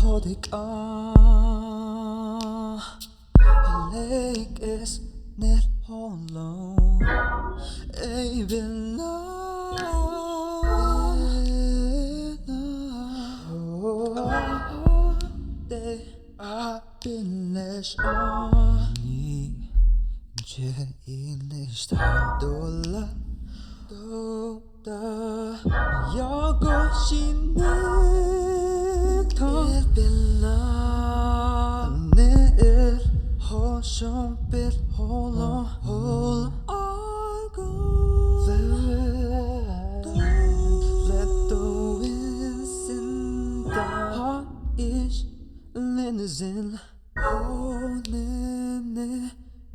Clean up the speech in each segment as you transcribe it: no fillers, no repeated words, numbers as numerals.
어디가 할래겠 내 홀로 Baby I've been less on 이제 이리시다 놀라 여고 싶네 It's been long 내일 호성빛 홀로 알고 Let the wind sing the heart is limousine 오늘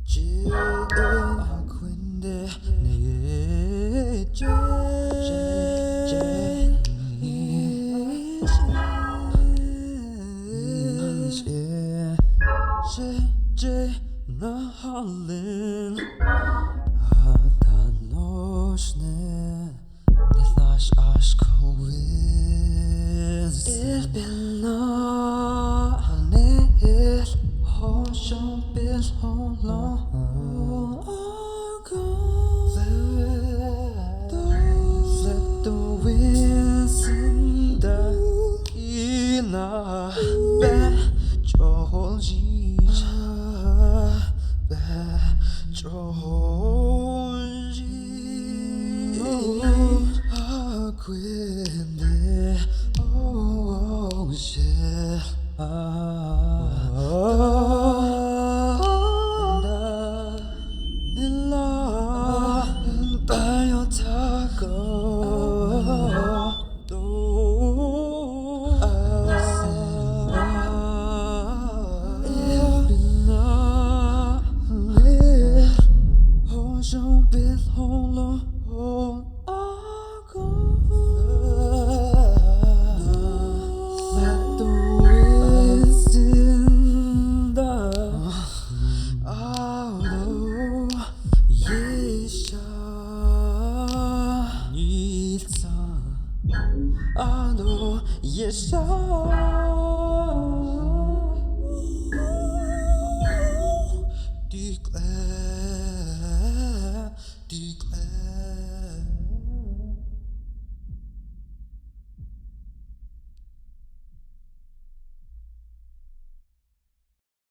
지금 아군데 이제 나 할린 아달로스네 내 다시 아시고 It's been long 내일 호성빛 홀로 Let the wind sing the 이나 빼쫄지자 빼쫄지 아군데 오실